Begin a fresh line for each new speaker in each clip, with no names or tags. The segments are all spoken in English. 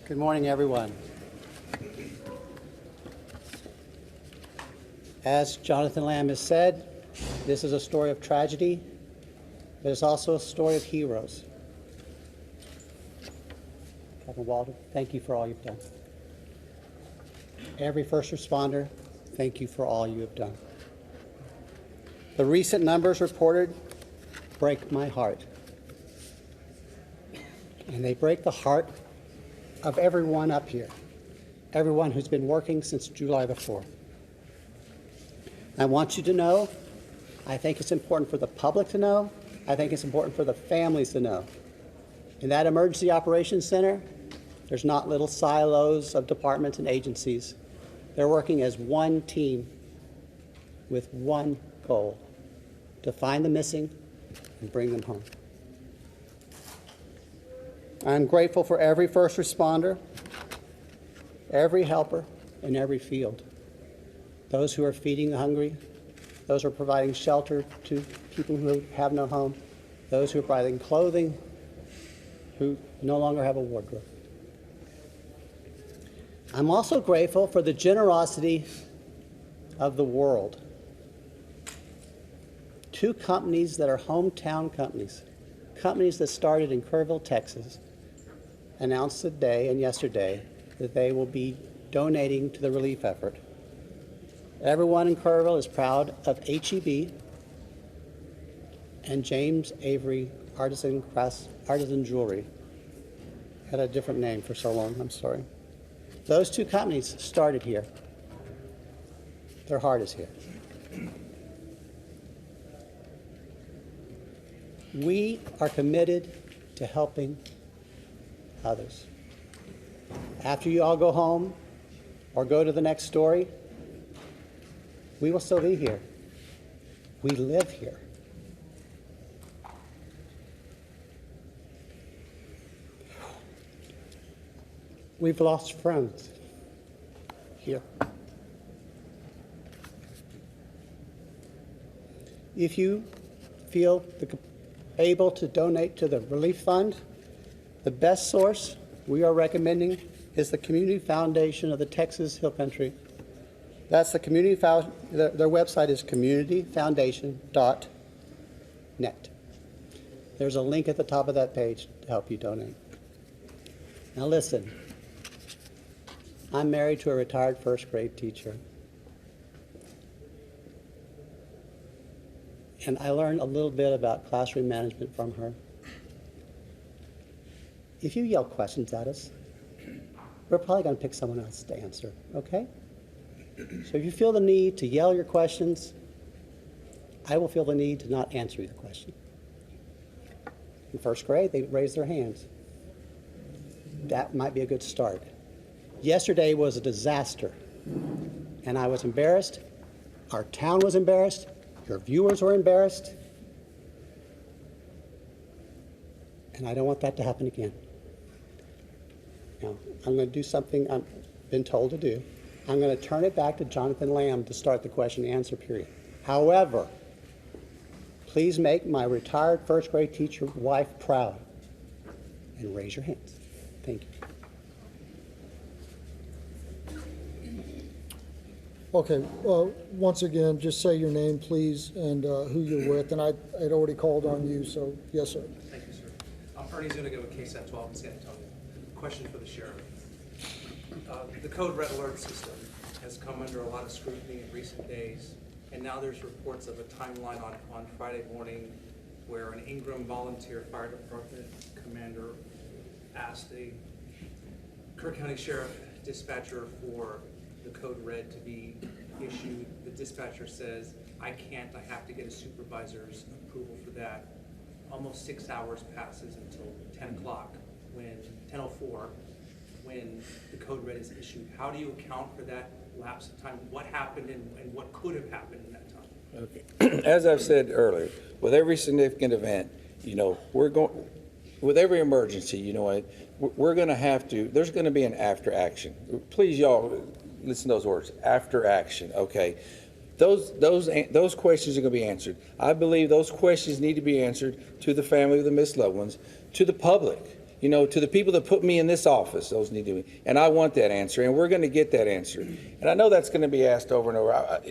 Good morning, everyone. As Jonathan Lamb has said, this is a story of tragedy, but it's also a story of heroes. Captain Walter, thank you for all you've done. Every first responder, thank you for all you have done. The recent numbers reported break my heart. And they break the heart of everyone up here, everyone who's been working since July the 4th. I want you to know, I think it's important for the public to know, I think it's important for the families to know. In that Emergency Operations Center, there's not little silos of departments and agencies. They're working as one team with one goal, to find the missing and bring them home. I'm grateful for every first responder, every helper in every field. Those who are feeding the hungry, those who are providing shelter to people who have no home, those who are providing clothing, who no longer have a wardrobe. I'm also grateful for the generosity of the world. Two companies that are hometown companies, companies that started in Kerrville, Texas, announced today and yesterday that they will be donating to the relief effort. Everyone in Kerrville is proud of HEB and James Avery Artisan Jewelry. Had a different name for so long, I'm sorry. Those two companies started here. Their heart is here. We are committed to helping others. After you all go home or go to the next story, we will still be here. We live here. We've lost friends here. If you feel able to donate to the relief fund, the best source we are recommending is the Community Foundation of the Texas Hill Country. That's the community, their website is communityfoundation.net. There's a link at the top of that page to help you donate. Now listen, I'm married to a retired first grade teacher. And I learned a little bit about classroom management from her. If you yell questions at us, we're probably going to pick someone else to answer, okay? So if you feel the need to yell your questions, I will feel the need to not answer the question. In first grade, they raised their hands. That might be a good start. Yesterday was a disaster, and I was embarrassed. Our town was embarrassed. Your viewers were embarrassed. And I don't want that to happen again. Now, I'm going to do something I've been told to do. I'm going to turn it back to Jonathan Lamb to start the question and answer period. However, please make my retired first grade teacher wife proud and raise your hands. Thank you.
Okay, once again, just say your name, please, and who you're with. And I had already called on you, so yes, sir.
Thank you, sir. Ernie's going to go with KSAT 12 in San Antonio. Question for the sheriff. The code red alert system has come under a lot of scrutiny in recent days, and now there's reports of a timeline on Friday morning where an Ingram volunteer fire department commander asked a Kerr County sheriff dispatcher for the code red to be issued. The dispatcher says, I can't, I have to get a supervisor's approval for that. Almost 6 hours passes until 10 o'clock, when 10:04, when the code red is issued. How do you account for that lapse of time? What happened and what could have happened in that time?
Okay. As I've said earlier, with every significant event, we're going, with every emergency, we're going to have to, there's going to be an after action. Please, y'all, listen to those words, after action, okay? Those questions are going to be answered. I believe those questions need to be answered to the family of the missed loved ones, to the public. to the people that put me in this office, those need to be, and I want that answer, and we're going to get that answer. And I know that's going to be asked over and over.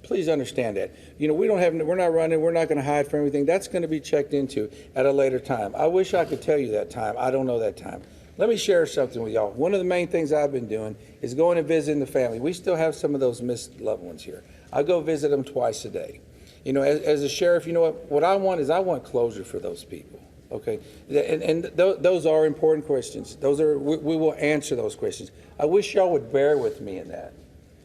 Please understand that. We're not running, we're not going to hide from everything. That's going to be checked into at a later time. I wish I could tell you that time. I don't know that time. Let me share something with y'all. One of the main things I've been doing is going and visiting the family. We still have some of those missed loved ones here. I go visit them twice a day. As a sheriff, what I want is I want closure for those people. Okay, and those are important questions. We will answer those questions. I wish y'all would bear with me in that.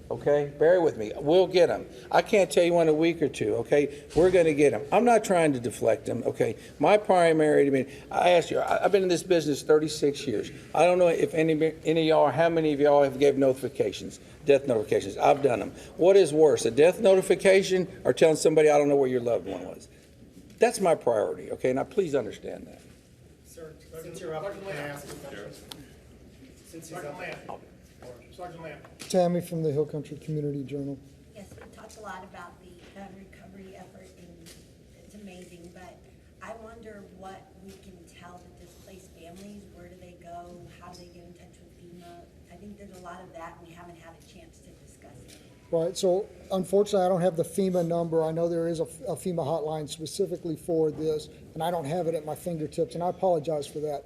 Okay, bear with me. We'll get them. I can't tell you in a week or two. Okay, we're going to get them. I'm not trying to deflect them. Okay, my primary. I asked you. I've been in this business 36 years. I don't know if any of y'all, how many of y'all have gave notifications, death notifications. I've done them. What is worse, a death notification or telling somebody I don't know where your loved one was? That's my priority. Okay, now please understand that.
Sir, since you're up, can I ask a question? Since he's up. Sergeant Lamb.
Tammy from the Hill Country Community Journal.
Yes, we talked a lot about the recovery effort, and it's amazing, but I wonder what we can tell the displaced families. Where do they go? How do they get in touch with FEMA? I think there's a lot of that, and we haven't had a chance to discuss it.
Right, so unfortunately, I don't have the FEMA number. I know there is a FEMA hotline specifically for this, and I don't have it at my fingertips, and I apologize for that.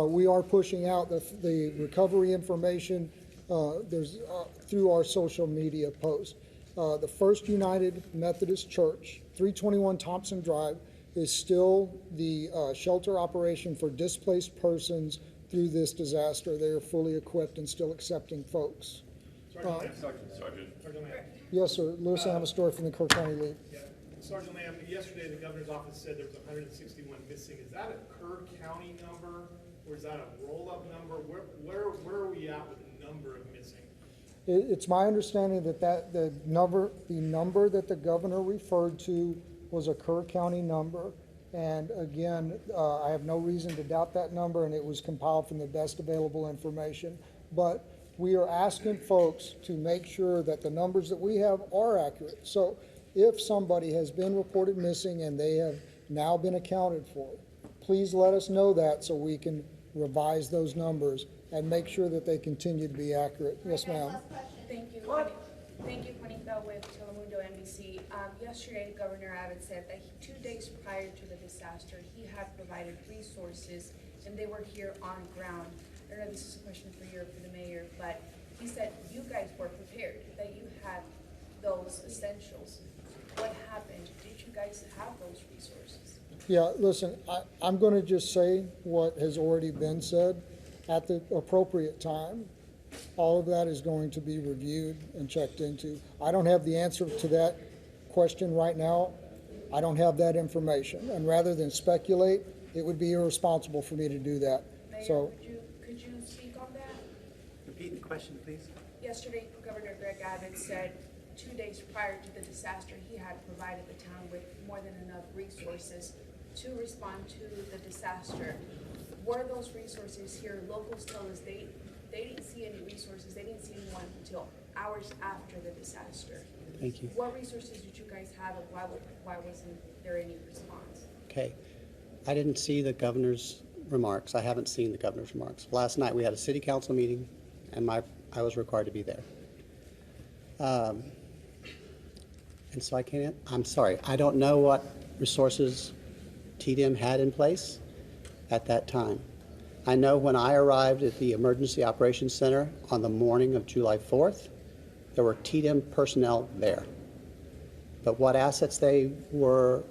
We are pushing out the recovery information through our social media posts. The First United Methodist Church, 321 Thompson Drive, is still the shelter operation for displaced persons through this disaster. They are fully equipped and still accepting folks.
Sergeant Lamb.
Yes, sir. Louis Amastor from the Kerr County League.
Yeah. Sergeant Lamb, yesterday the governor's office said there was 161 missing. Is that a Kerr County number, or is that a roll-up number? Where are we at with the number of missing?
It's my understanding that the number that the governor referred to was a Kerr County number. And again, I have no reason to doubt that number, and it was compiled from the best available information. But we are asking folks to make sure that the numbers that we have are accurate. So if somebody has been reported missing and they have now been accounted for, please let us know that so we can revise those numbers and make sure that they continue to be accurate. Yes, ma'am.
Thank you. Thank you, Juanita with Telemundo NBC. Yesterday, Governor Abbott said that 2 days prior to the disaster, he had provided resources and they were here on ground. I don't know if this is a question for you or for the mayor, but he said you guys were prepared, that you had those essentials. What happened? Did you guys have those resources?
Yeah, listen, I'm going to just say what has already been said. At the appropriate time, all of that is going to be reviewed and checked into. I don't have the answer to that question right now. I don't have that information. And rather than speculate, it would be irresponsible for me to do that.
Mayor,
So,
could you speak on that?
Repeat the question, please.
Yesterday, Governor Greg Abbott said 2 days prior to the disaster, he had provided the town with more than enough resources to respond to the disaster. Were those resources here? Locals tell us they didn't see any resources. They didn't see anyone until hours after the disaster.
Thank you.
What resources did you guys have, and why wasn't there any response?
Okay. I didn't see the governor's remarks. I haven't seen the governor's remarks. Last night we had a city council meeting, and I was required to be there. And so I'm sorry, I don't know what resources TDM had in place at that time. I know when I arrived at the Emergency Operations Center on the morning of July 4th, there were TDM personnel there. But what assets they were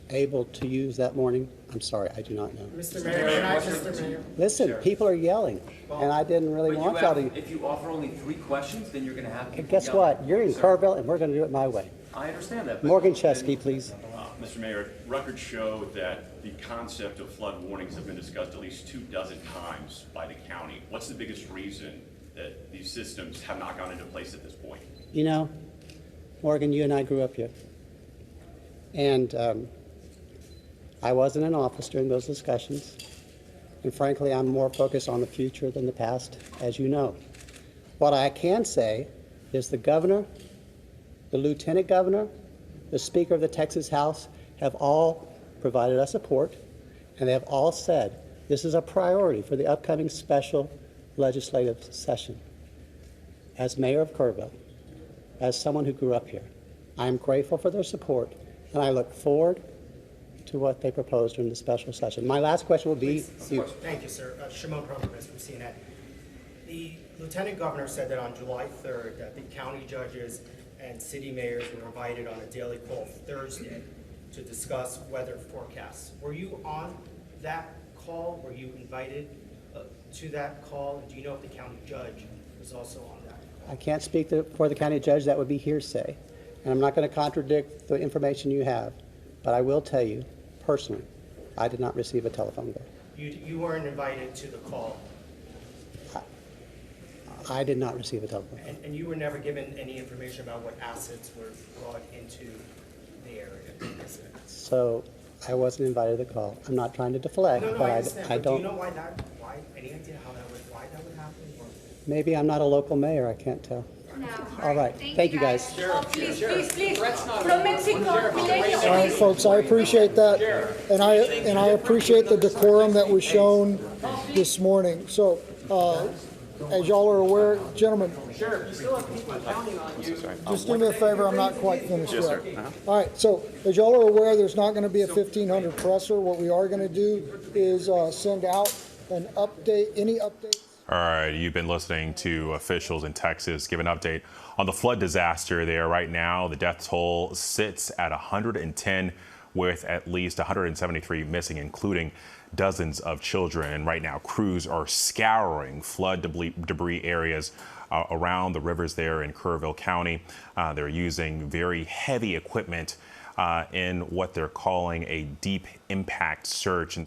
able to use that morning, I'm sorry, I do not know.
Mr. Mayor,
Listen, people are yelling, and I didn't really want y'all to.
If you offer only 3 questions, then you're going to have people
Guess
yelling.
what? You're in
Sir,
Kerrville, and we're going to do it my way.
I understand that. but-
Morgan Chesky, please.
Mr. Mayor, records show that the concept of flood warnings have been discussed at least 24 times by the county. What's the biggest reason that these systems have not gone into place at this point?
You know, Morgan, you and I grew up here. And I wasn't in office during those discussions. And frankly, I'm more focused on the future than the past, as you know. What I can say is the governor, the lieutenant governor, the Speaker of the Texas House have all provided us support, and they have all said This is a priority for the upcoming special legislative session. As mayor of Kerrville, as someone who grew up here, I am grateful for their support, and I look forward to what they propose during the special session. My last question will be you.
Thank you, sir. Shimon Provost from CNN. The Lieutenant Governor said that on July 3rd that the county judges and city mayors were invited on a daily call Thursday to discuss weather forecasts. Were you on that call? Were you invited to that call? And do you know if the county judge was also on that call?
I can't speak for the county judge. That would be hearsay. And I'm not going to contradict the information you have. But I will tell you, personally, I did not receive a telephone call.
You weren't invited to the call,
I did not receive a telephone call.
and you were never given any information about what assets were brought into the area.
So I wasn't invited to the call. I'm not trying to deflect,
No,
but
I understand.
I
But do you
don't.
know why, any idea why that would happen? Or?
Maybe I'm not a local mayor. I can't tell.
No.
All right. Thank you, guys.
Oh, please. From Mexico,
All right, folks, I appreciate that, and I appreciate the decorum that was shown this morning. So, as y'all are aware, gentlemen, just do me a favor, I'm not quite finished yet. All right, so as y'all are aware, there's not going to be a 1,500 presser. What we are going to do is send out an update, any updates.
All right, you've been listening to officials in Texas give an update on the flood disaster there. Right now, the death toll sits at 110, with at least 173 missing, including dozens of children. And right now, crews are scouring flood debris areas around the rivers there in Kerrville County. They're using very heavy equipment in what they're calling a deep impact search.